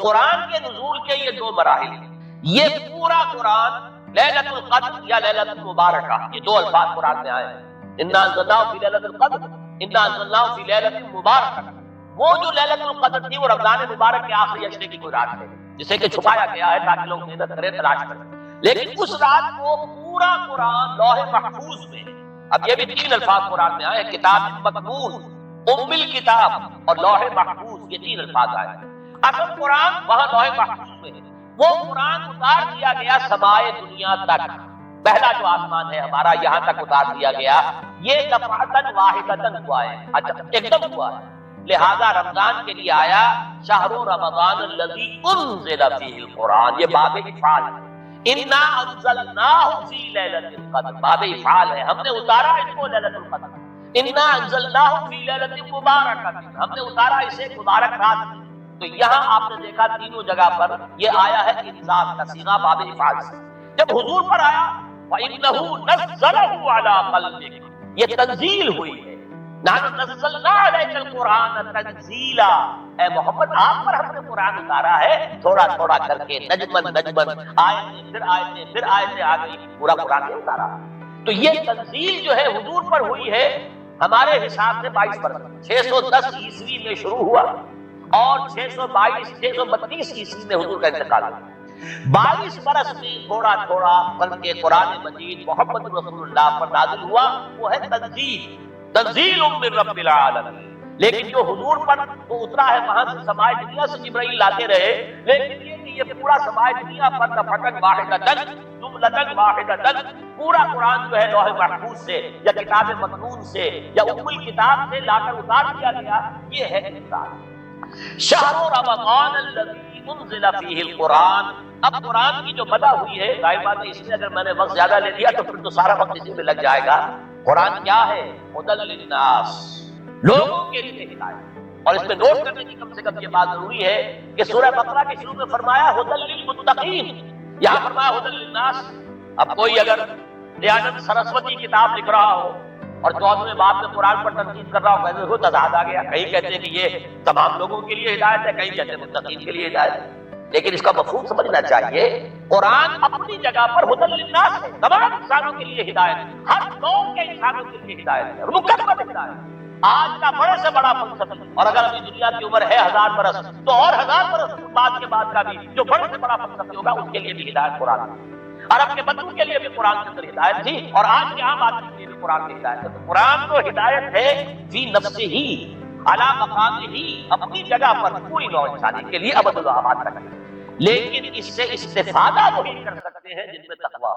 قرآن کے نزول کے یہ دو مراحل ہیں. یہ پورا قرآن لیلۃ القدر یا لیلۃ المبارکہ، یہ دو الفاظ قرآن میں آئے ہیں. انا انزلناہ فی لیلۃ القدر، انا انزلناہ فی لیلۃ مبارکہ. وہ جو لیلۃ القدر تھی وہ رمضان مبارک کے آخری عشرے کی کوئی رات ہے جسے کہ چھپایا گیا ہے تاکہ لوگ محنت کریں، تلاش کریں. لیکن اس رات کو پورا قرآن لوح محفوظ میں، اب یہ بھی تین الفاظ قرآن میں آئے، کتاب مکنون، ام الکتاب اور لوح محفوظ، یہ تین الفاظ آئے. اصل قرآن وہاں لوح محفوظ میں ہے. وہ قرآن اتار دیا گیا سمائے دنیا تک. پہلا جو آسمان ہے ہمارا یہاں تک اتار دیا گیا. یہ دفعتاً واحدتاً ہوا ہے، اچھا ایک دم ہوا ہے. لہذا رمضان کے لیے آیا شہر رمضان الذی انزل فیہ القرآن، یہ باب افعال ہے. انا انزلناہ فی لیلۃ القدر، باب افعال ہے، ہم نے اتارا اس کو لیلۃ القدر. انا انزلناہ فی لیلۃ مبارکہ، ہم نے اتارا اسے مبارک رات میں. تو یہاں آپ نے دیکھا تینوں جگہ پر یہ آیا ہے انزال کا صیغہ باب افعال سے. جب حضور پر آیا وَإِنَّهُ نَزَّلَهُ عَلَىٰ قَلْبِكَ، یہ تنزیل ہوئی ہے. نحن نزلنا علیک القرآن تنزیلا، اے محمد آپ پر ہم نے قرآن اتارا ہے تھوڑا تھوڑا کر کے، نجمن نجمن، آیتیں پھر آیتیں پھر آیتیں آ گئی، پورا قرآن نہیں اتارا. تو یہ تنزیل جو ہے حضور پر ہوئی ہے ہمارے حساب سے 22 برس، 610 عیسوی میں شروع ہوا اور 632 عیسوی میں حضور کا انتقال ہوا. 22 برس میں تھوڑا تھوڑا بن کے قرآن مجید محمد رسول اللہ پر نازل ہوا. وہ ہے تنزیل من رب العالمین. لیکن جو حضور پر وہ اترا ہے وہاں سے سمائے دنیا سے جبرائیل لاتے رہے. لیکن یہ کہ یہ پورا سمائے دنیا پر دفعتاً واحدتاً جملتاً واحدتاً پورا قرآن جو ہے لوح محفوظ سے یا کتاب مکنون سے یا ام الکتاب سے لا کر اتار دیا گیا. یہ ہے انسان شہر رمضان الذی انزل فیہ القرآن. اب قرآن کی جو بدا ہوئی ہے، ظاہر بات ہے اس میں اگر میں نے وقت زیادہ لے لیا تو پھر تو سارا وقت اسی میں لگ جائے گا. قرآن کیا ہے؟ ھدی للناس، لوگوں کے لیے ہدایت. اور اس میں نوٹ کرنے کی کم سے کم یہ بات ضروری ہے کہ سورہ بقرہ کے شروع میں فرمایا ھدی للمتقین، یہاں فرمایا ھدی للناس. اب کوئی اگر دیانند سرسوتی کتاب لکھ رہا ہو اور 14ویں باب میں قرآن پر تنقید کر رہا ہو، کہتے ہیں تضاد آ گیا. کہیں کہتے ہیں کہ یہ تمام لوگوں کے لیے ہدایت ہے، کہیں کہتے ہیں متقین کے لیے ہدایت ہے. لیکن اس کا مفہوم سمجھنا چاہیے. قرآن اپنی جگہ پر ھدی للناس ہے، تمام انسانوں کے لیے ہدایت ہے، ہر قوم کے انسانوں کے لیے ہدایت ہے، مکمل ہدایت. آج کا بڑے سے بڑا فلسفی، اور اگر ابھی دنیا کی عمر ہے 1000 برس تو اور 1000 برس بعد کے بعد کا بھی جو بڑے سے بڑا فلسفی ہوگا اس کے لیے بھی ہدایت قرآن ہے. عرب کے بندوں کے لیے بھی قرآن کے اندر ہدایت تھی اور آج کے عام آدمی کے لیے بھی قرآن کی ہدایت ہے. تو قرآن کو ہدایت ہے فی نفسہ ہی علی مقامہ ہی، اپنی جگہ پر پوری نوع انسانی کے لیے ابد الآباد تک. لیکن اس سے استفادہ وہی کر سکتے ہیں جن میں تقویٰ